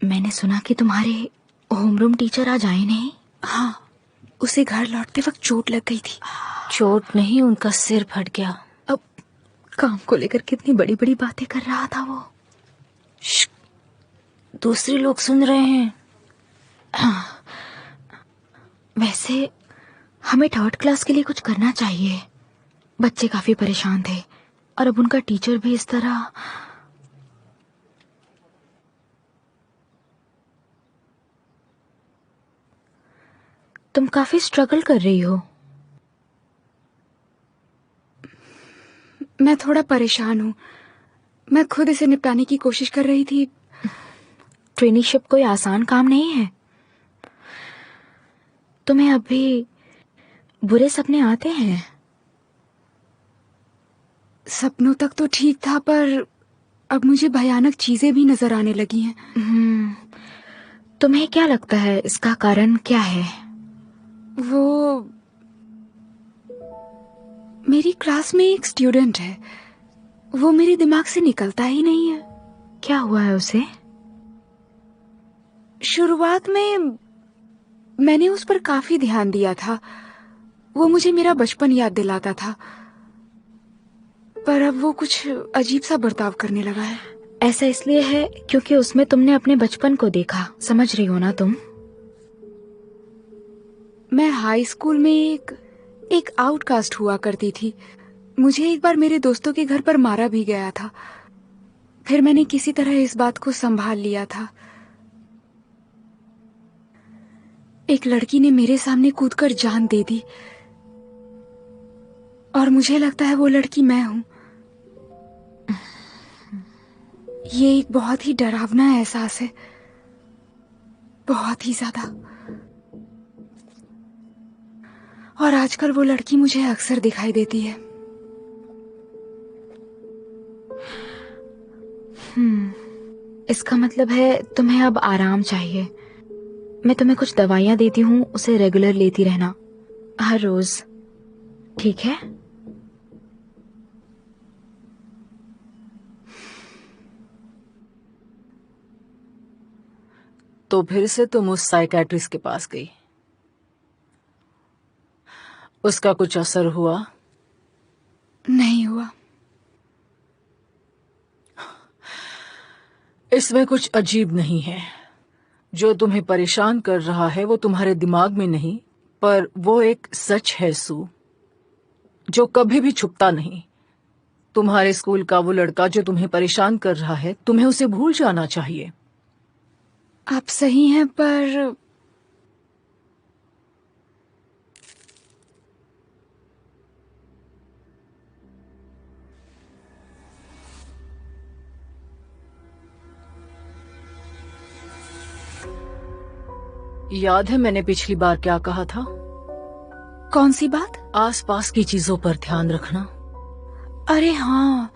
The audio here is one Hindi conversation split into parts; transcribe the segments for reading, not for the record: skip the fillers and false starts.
मैंने सुना कि तुम्हारे होमरूम टीचर आज आए नहीं। हाँ, उसे घर लौटते वक्त चोट लग गई थी। चोट नहीं, उनका सिर फट गया। अब काम को लेकर कितनी बड़ी बड़ी बातें कर रहा था वो। दूसरे लोग सुन रहे हैं। वैसे हमें थर्ड क्लास के लिए कुछ करना चाहिए। बच्चे काफी परेशान थे और अब उनका टीचर भी इस तरह। तुम काफी स्ट्रगल कर रही हो। मैं थोड़ा परेशान हूँ। मैं खुद इसे निपटाने की कोशिश कर रही थी। ट्रेनीशिप कोई आसान काम नहीं है। तुम्हें अभी बुरे सपने आते हैं? सपनों तक तो ठीक था, पर अब मुझे भयानक चीजें भी नजर आने लगी हैं। तुम्हें क्या लगता है इसका कारण क्या है? वो मेरी क्लास में एक स्टूडेंट है, वो मेरे दिमाग से निकलता ही नहीं है। क्या हुआ है उसे? शुरुआत में मैंने उस पर काफी ध्यान दिया था। वो मुझे मेरा बचपन याद दिलाता था, पर अब वो कुछ अजीब सा बर्ताव करने लगा है। ऐसा इसलिए है क्योंकि उसमें तुमने अपने बचपन को देखा। समझ रही हो ना तुम? मैं हाई स्कूल में एक आउटकास्ट हुआ करती थी। मुझे एक बार मेरे दोस्तों के घर पर मारा भी गया था। फिर मैंने किसी तरह इस बात को संभाल लिया था। एक लड़की ने मेरे सामने कूदकर जान दे दी और मुझे लगता है वो लड़की मैं हूं। ये एक बहुत ही डरावना एहसास है, बहुत ही ज्यादा। और आजकल वो लड़की मुझे अक्सर दिखाई देती है। इसका मतलब है तुम्हें अब आराम चाहिए। मैं तुम्हें कुछ दवाइयां देती हूँ, उसे रेगुलर लेती रहना, हर रोज। ठीक है? तो फिर से तुम उस साइकेट्रिस्ट के पास गई। उसका कुछ असर हुआ? नहीं हुआ। इसमें कुछ अजीब नहीं है। जो तुम्हें परेशान कर रहा है वो तुम्हारे दिमाग में नहीं, पर वो एक सच है सू, जो कभी भी छुपता नहीं। तुम्हारे स्कूल का वो लड़का जो तुम्हें परेशान कर रहा है, तुम्हें उसे भूल जाना चाहिए। आप सही हैं, पर याद है मैंने पिछली बार क्या कहा था? कौन सी बात? आसपास की चीजों पर ध्यान रखना। अरे हाँ।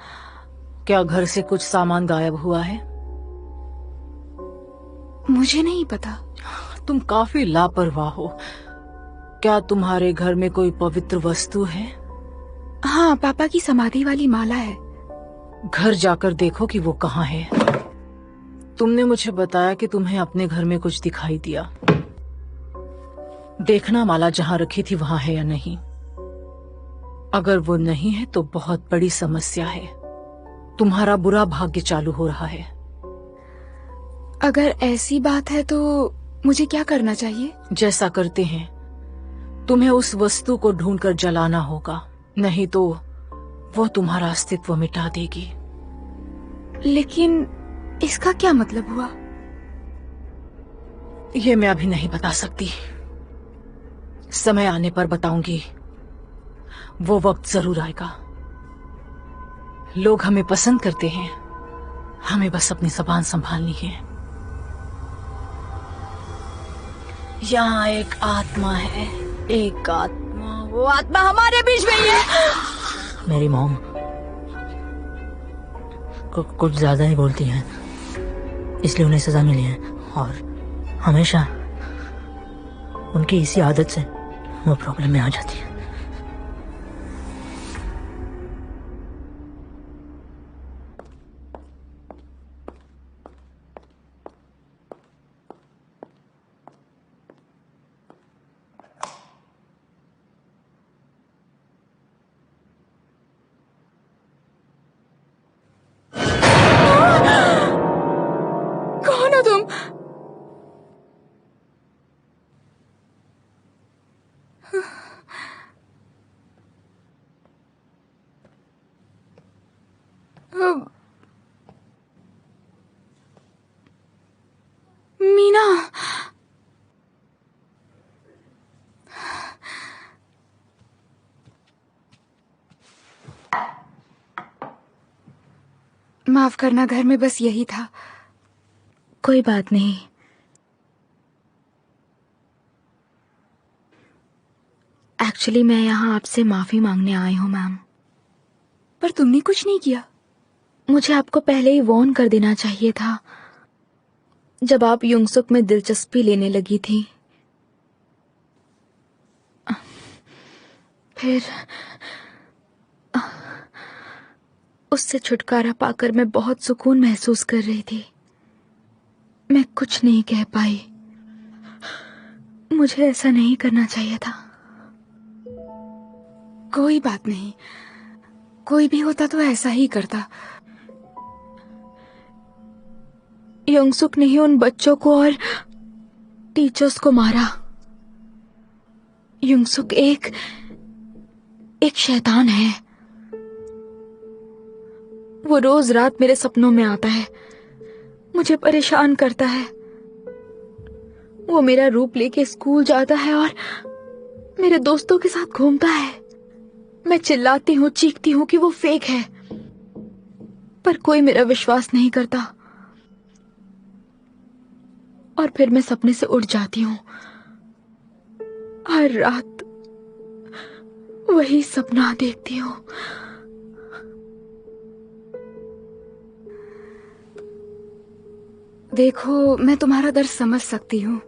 क्या घर से कुछ सामान गायब हुआ है? मुझे नहीं पता। तुम काफी लापरवाह हो। क्या तुम्हारे घर में कोई पवित्र वस्तु है? हाँ, पापा की समाधि वाली माला है। घर जाकर देखो कि वो कहाँ है। तुमने मुझे बताया कि तुम्हें अपने घर में कुछ दिखाई दिया। देखना माला जहां रखी थी वहां है या नहीं। अगर वो नहीं है तो बहुत बड़ी समस्या है। तुम्हारा बुरा भाग्य चालू हो रहा है। अगर ऐसी बात है तो मुझे क्या करना चाहिए? जैसा करते हैं, तुम्हें उस वस्तु को ढूंढकर जलाना होगा, नहीं तो वो तुम्हारा अस्तित्व मिटा देगी। लेकिन इसका क्या मतलब हुआ? ये मैं अभी नहीं बता सकती। समय आने पर बताऊंगी। वो वक्त जरूर आएगा। लोग हमें पसंद करते हैं, हमें बस अपनी जबान संभालनी है। यहाँ एक आत्मा है, एक आत्मा। वो आत्मा हमारे बीच में ही है। मेरी मॉम कुछ ज्यादा ही बोलती हैं, इसलिए उन्हें सजा मिली है और हमेशा उनकी इसी आदत से वो प्रॉब्लम में आ जाती है। तुम मीना, माफ करना, घर में बस यही था। कोई बात नहीं। एक्चुअली मैं यहाँ आपसे माफी मांगने आई हूँ मैम। पर तुमने कुछ नहीं किया। मुझे आपको पहले ही वार्न कर देना चाहिए था जब आप युंगसुक में दिलचस्पी लेने लगी थी। फिर उससे छुटकारा पाकर मैं बहुत सुकून महसूस कर रही थी। मैं कुछ नहीं कह पाई। मुझे ऐसा नहीं करना चाहिए था। कोई बात नहीं, कोई भी होता तो ऐसा ही करता। युंगसुक ने ही उन बच्चों को और टीचर्स को मारा। युंगसुक एक शैतान है। वो रोज रात मेरे सपनों में आता है, मुझे परेशान करता है। वो मेरा रूप लेके स्कूल जाता है और मेरे दोस्तों के साथ घूमता है। मैं चिल्लाती हूँ, चीखती हूँ कि वो फेक है, पर कोई मेरा विश्वास नहीं करता। और फिर मैं सपने से उठ जाती हूँ। हर रात वही सपना देखती हूँ। देखो, मैं तुम्हारा दर्द समझ सकती हूँ।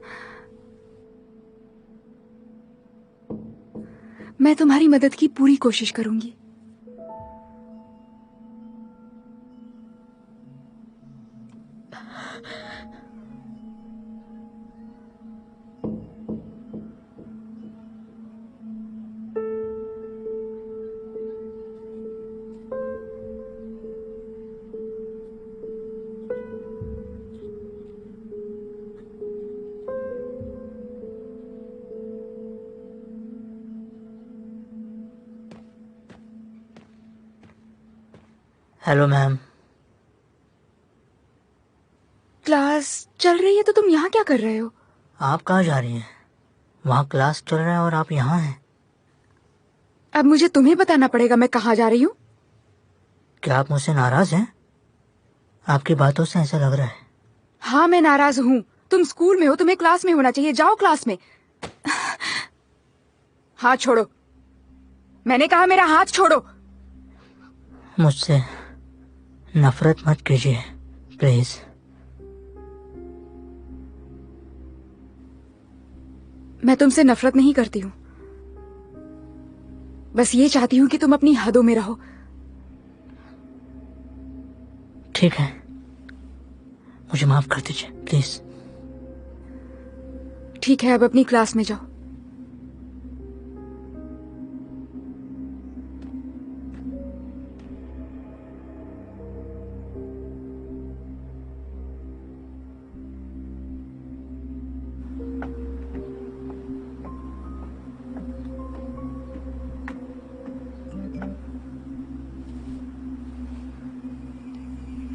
मैं तुम्हारी मदद की पूरी कोशिश करूंगी। Hello ma'am. क्लास चल रही है तो तुम यहाँ क्या कर रहे हो? आप कहाँ जा रही हैं? वहाँ क्लास चल रहा है और आप यहाँ हैं। अब मुझे तुम्हें बताना पड़ेगा मैं कहाँ जा रही हूँ? क्या आप मुझसे नाराज हैं? आपकी बातों से ऐसा लग रहा है। हाँ, मैं नाराज हूँ। तुम स्कूल में हो, तुम्हें क्लास में होना चाहिए। जाओ क्लास में। हाथ छोड़ो। मैंने कहा मेरा हाथ छोड़ो। मुझसे नफरत मत कीजिए प्लीज। मैं तुमसे नफरत नहीं करती हूँ, बस ये चाहती हूँ कि तुम अपनी हदों में रहो। ठीक है, मुझे माफ कर दीजिए प्लीज। ठीक है, अब अपनी क्लास में जाओ।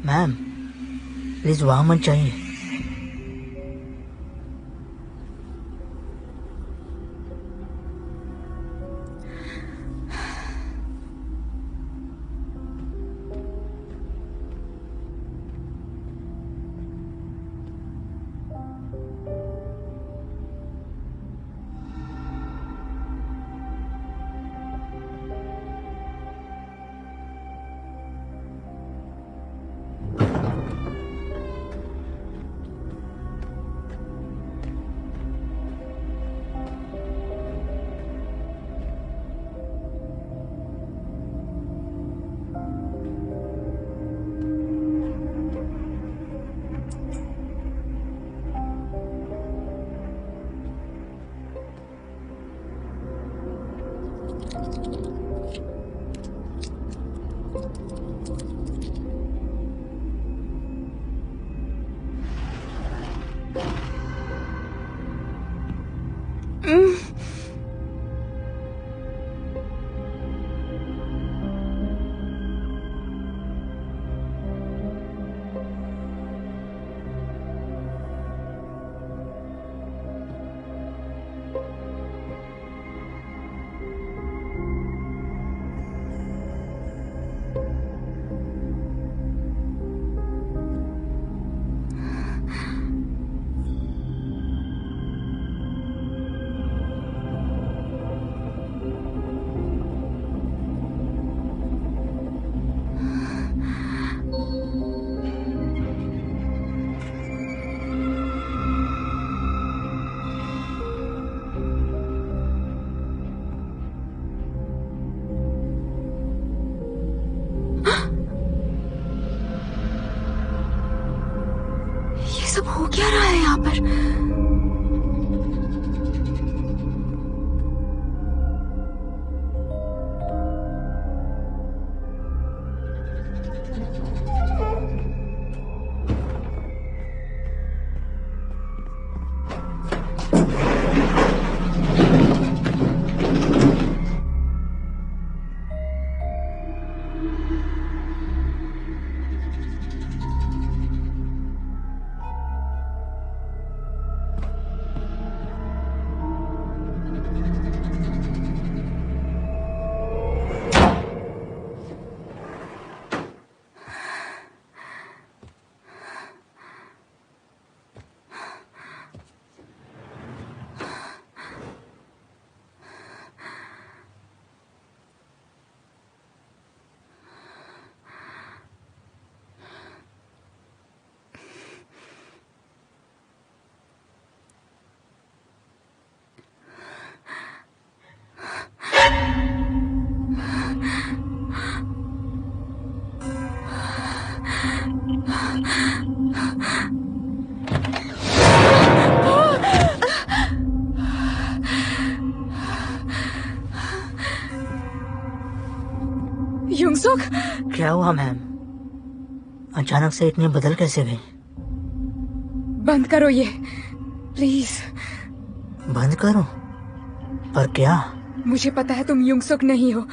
मैम प्लीज वहां मत जाइए। ये सब हो क्या रहा है यहाँ पर? युंगसुक, क्या हुआ मैम? अचानक से इतनी बदल कैसे गई? बंद करो ये, प्लीज। बंद करो? पर क्या? मुझे पता है तुम युंगसुक नहीं हो।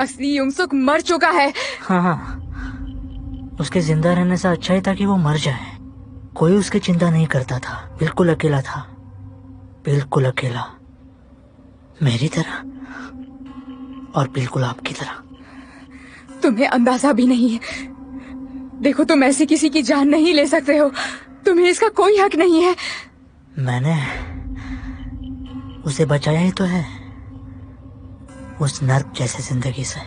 असली युंगसुक मर चुका है। हाँ, उसके जिंदा रहने से अच्छा ही था कि वो मर जाए। कोई उसकी चिंता नहीं करता था, बिल्कुल अकेला था, बिल्कुल अकेला, मेरी तरह और बिल्कुल आपकी तरह। तुम्हें अंदाजा भी नहीं है। देखो, तुम ऐसे किसी की जान नहीं ले सकते हो। तुम्हें इसका कोई हक नहीं है। मैंने उसे बचाया ही तो है, उस नर्क जैसे जिंदगी से।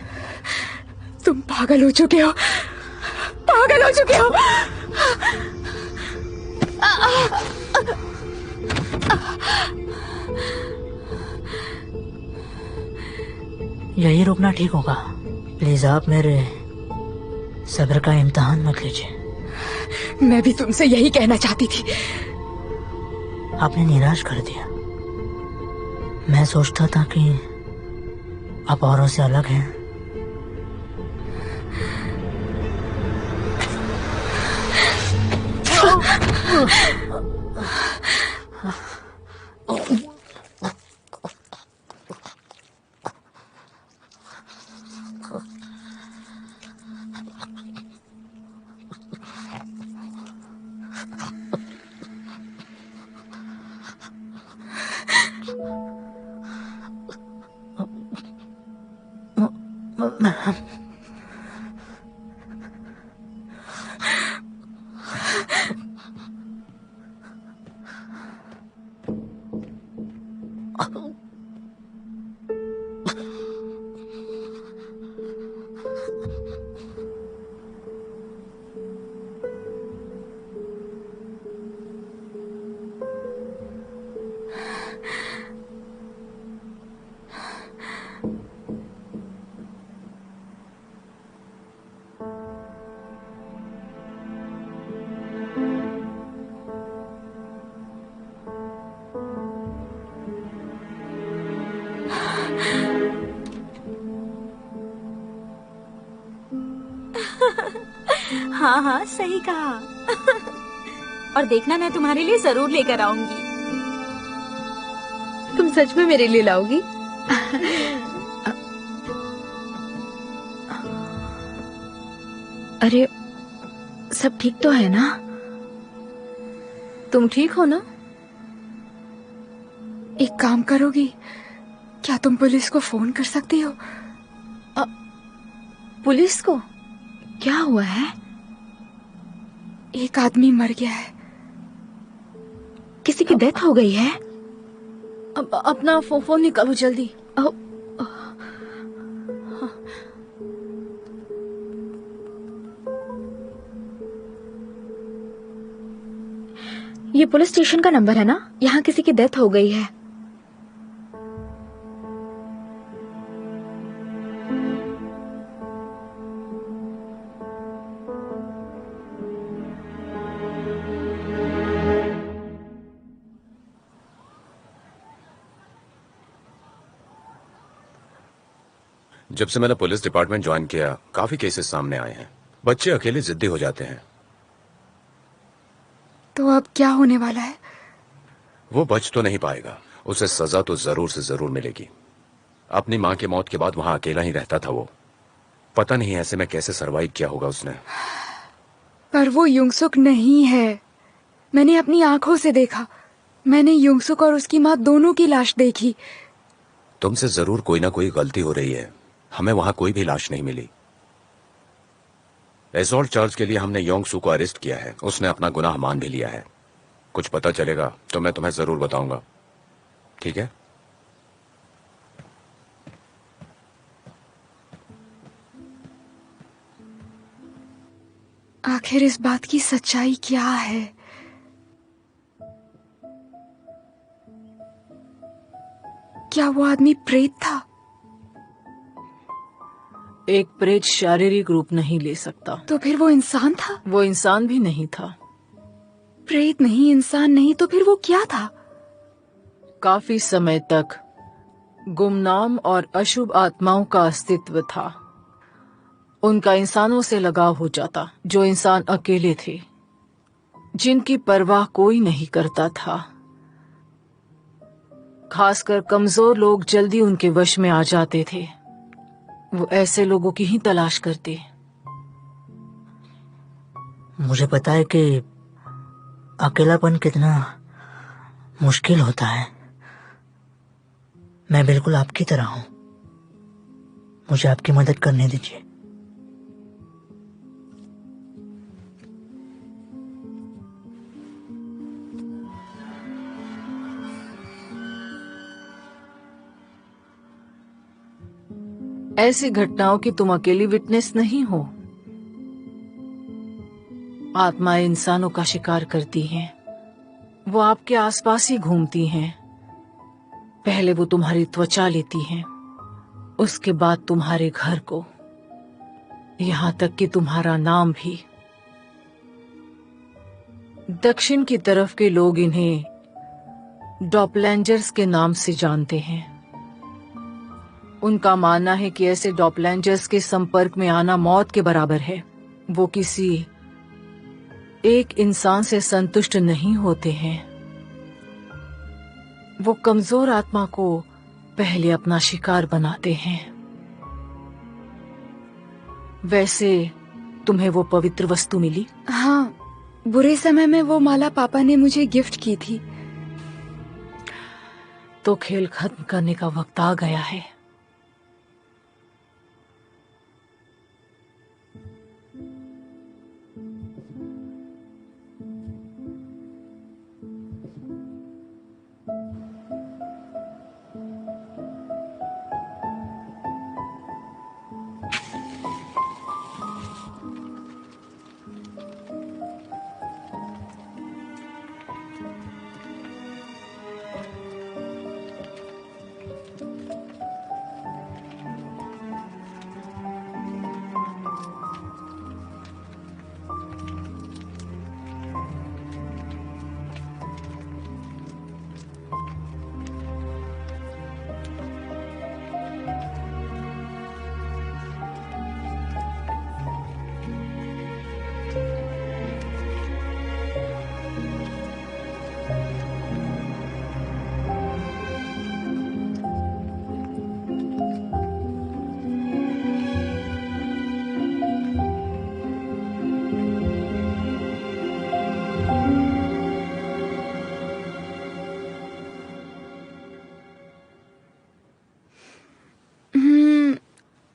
तुम पागल हो चुके हो, पागल हो चुके हो। यही रुकना ठीक होगा। प्लीज आप मेरे सब्र का इम्तिहान मत लीजिए। मैं भी तुमसे यही कहना चाहती थी। आपने निराश कर दिया। मैं सोचता था कि आप औरों से अलग हैं। हाँ हाँ, सही कहा। और देखना मैं तुम्हारे लिए जरूर लेकर आऊंगी। तुम सच में मेरे लिए लाओगी? अरे सब ठीक तो है ना? तुम ठीक हो ना? एक काम करोगी? क्या तुम पुलिस को फोन कर सकती हो? पुलिस को? क्या हुआ है? एक आदमी मर गया है। किसी की डेथ हो गई है? अपना फोन निकालो जल्दी। ये पुलिस स्टेशन का नंबर है ना? यहाँ किसी की डेथ हो गई है। जब से मैंने पुलिस डिपार्टमेंट ज्वाइन किया, काफी केसेस सामने आए हैं। बच्चे अकेले जिद्दी हो जाते हैं। तो अब क्या होने वाला है? वो बच तो नहीं पाएगा, उसे सजा तो जरूर से जरूर मिलेगी। अपनी माँ की मौत के बाद वहां अकेला ही रहता था वो। पता नहीं ऐसे में कैसे सरवाइव किया होगा उसने। पर वो युंगसुक नहीं है। मैंने अपनी आंखों से देखा। मैंने युंगसुक और उसकी माँ दोनों की लाश देखी। तुमसे जरूर कोई ना कोई गलती हो रही है। हमें वहां कोई भी लाश नहीं मिली। असॉल्ट चार्ज के लिए हमने योंगसू को अरेस्ट किया है। उसने अपना गुनाह मान भी लिया है। कुछ पता चलेगा तो मैं तुम्हें जरूर बताऊंगा, ठीक है? आखिर इस बात की सच्चाई क्या है? क्या वो आदमी प्रेत था? एक प्रेत शारीरिक रूप नहीं ले सकता। तो फिर वो इंसान था? वो इंसान भी नहीं था। प्रेत नहीं, इंसान नहीं, तो फिर वो क्या था? काफी समय तक गुमनाम और अशुभ आत्माओं का अस्तित्व था। उनका इंसानों से लगाव हो जाता, जो इंसान अकेले थे, जिनकी परवाह कोई नहीं करता था। खासकर कमजोर लोग जल्दी उनके वश में आ जाते थे। वो ऐसे लोगों की ही तलाश करते। मुझे पता है कि अकेलापन कितना मुश्किल होता है। मैं बिल्कुल आपकी तरह हूं। मुझे आपकी मदद करने दीजिए। ऐसी घटनाओं की तुम अकेली विटनेस नहीं हो। आत्माएं इंसानों का शिकार करती हैं। वो आपके आसपास ही घूमती हैं। पहले वो तुम्हारी त्वचा लेती हैं, उसके बाद तुम्हारे घर को, यहाँ तक कि तुम्हारा नाम भी। दक्षिण की तरफ के लोग इन्हें डॉपलैंजर्स के नाम से जानते हैं। उनका मानना है कि ऐसे डॉपलैंजर्स के संपर्क में आना मौत के बराबर है। वो किसी एक इंसान से संतुष्ट नहीं होते हैं। वो कमजोर आत्मा को पहले अपना शिकार बनाते हैं। वैसे तुम्हें वो पवित्र वस्तु मिली? हाँ, बुरे समय में वो माला पापा ने मुझे गिफ्ट की थी। तो खेल खत्म करने का वक्त आ गया है।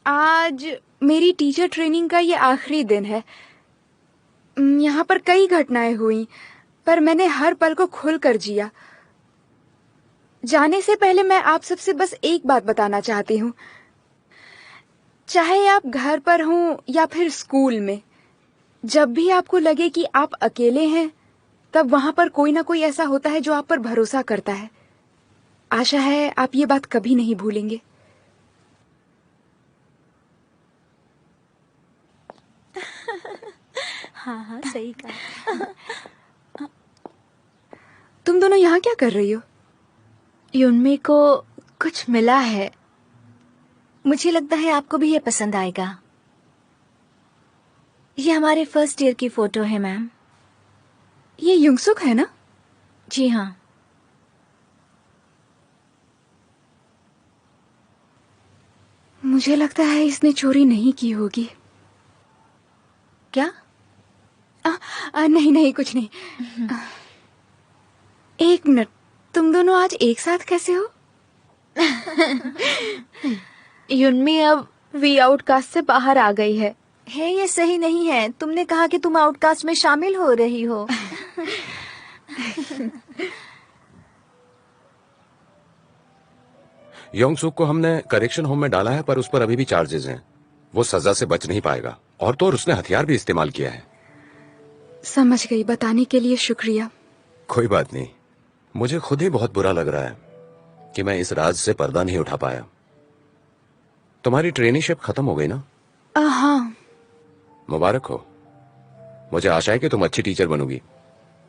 आज मेरी टीचर ट्रेनिंग का ये आखिरी दिन है। यहाँ पर कई घटनाएं हुई, पर मैंने हर पल को खुलकर जिया। जाने से पहले मैं आप सबसे बस एक बात बताना चाहती हूँ। चाहे आप घर पर हों या फिर स्कूल में, जब भी आपको लगे कि आप अकेले हैं, तब वहां पर कोई ना कोई ऐसा होता है जो आप पर भरोसा करता है। आशा है आप ये बात कभी नहीं भूलेंगे। हाँ हाँ, सही कहा। तुम दोनों यहाँ क्या कर रही हो? युन्मी को कुछ मिला है। मुझे लगता है आपको भी ये पसंद आएगा। ये हमारे फर्स्ट ईयर की फोटो है मैम। ये युंगसुक है ना? जी हाँ। मुझे लगता है इसने चोरी नहीं की होगी। क्या? नहीं नहीं, कुछ नहीं। एक मिनट, तुम दोनों आज एक साथ कैसे हो? युन्मी अब वी आउटकास्ट से बाहर आ गई है। ये सही नहीं है। तुमने कहा कि तुम आउटकास्ट में शामिल हो रही हो। योंगसुक को हमने करेक्शन होम में डाला है, पर उस पर अभी भी चार्जेस हैं। वो सजा से बच नहीं पाएगा। और तो और उसने हथियार भी इस्तेमाल किया है। समझ गई, बताने के लिए शुक्रिया। कोई बात नहीं, मुझे खुद ही बहुत बुरा लग रहा है कि मैं इस राज से पर्दा नहीं उठा पाया। तुम्हारी ट्रेनीशिप खत्म हो गई ना? हाँ। मुबारक हो। मुझे आशा है कि तुम अच्छी टीचर बनोगी।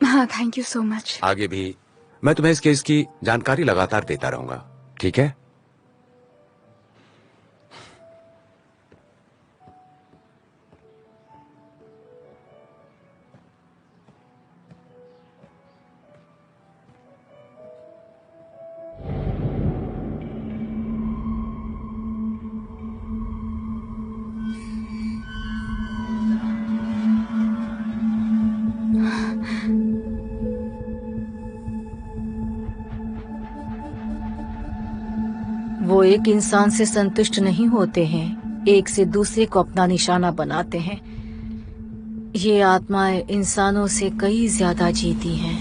हाँ, थैंक यू सो मच। आगे भी मैं तुम्हें इस केस की जानकारी लगातार देता रहूंगा, ठीक है? वो एक इंसान से संतुष्ट नहीं होते हैं, एक से दूसरे को अपना निशाना बनाते हैं। ये आत्माएं इंसानों से कई ज्यादा जीती हैं।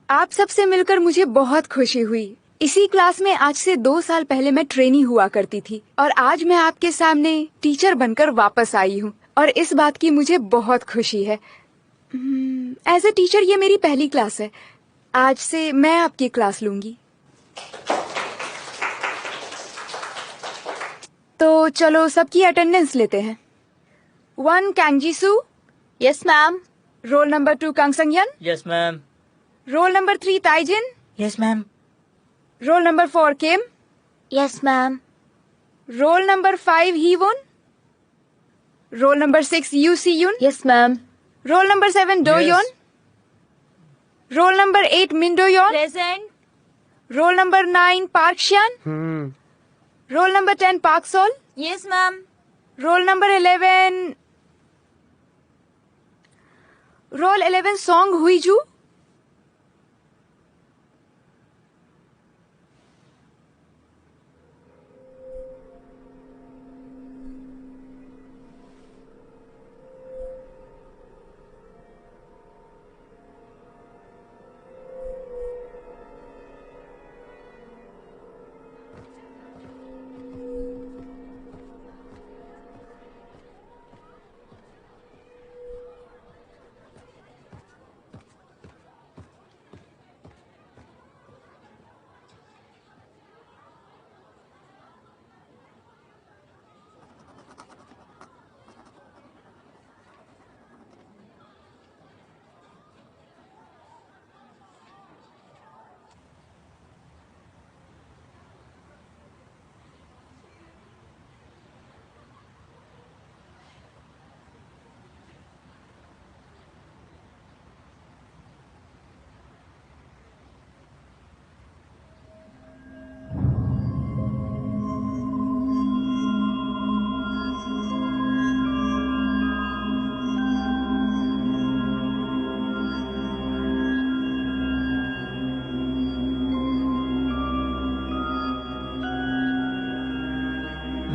आप सबसे मिलकर मुझे बहुत खुशी हुई। इसी क्लास में आज से 2 साल पहले मैं ट्रेनी हुआ करती थी और आज मैं आपके सामने टीचर बनकर वापस आई हूँ और इस बात की मुझे बहुत खुशी है। एज ए टीचर ये मेरी पहली क्लास है। आज से मैं आपकी क्लास लूंगी। तो चलो सबकी अटेंडेंस लेते हैं। 1 कैंगजीसू। Yes ma'am. रोल नंबर 2 कांगसंगयन। Yes ma'am. रोल नंबर 3 ताइजिन। Yes ma'am. Roll number 4 Kim. Yes ma'am. Roll number 5 हीवुन। रोल नंबर 6 यू सी युन। Yes ma'am. Roll number 7 Do Yeon. Roll number 8 Min Do Yeon. Present. Roll number 9 Park शियान। Roll number 10 Park Sol. Yes ma'am. Roll number 11 Song हुईजू।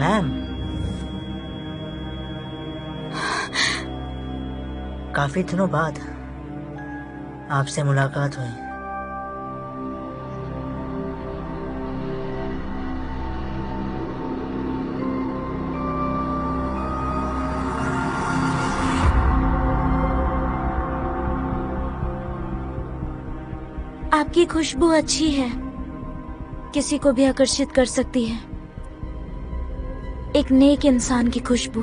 मैम, काफी दिनों बाद आपसे मुलाकात हुई। आपकी खुशबू अच्छी है, किसी को भी आकर्षित कर सकती है। एक नेक इंसान की खुशबू।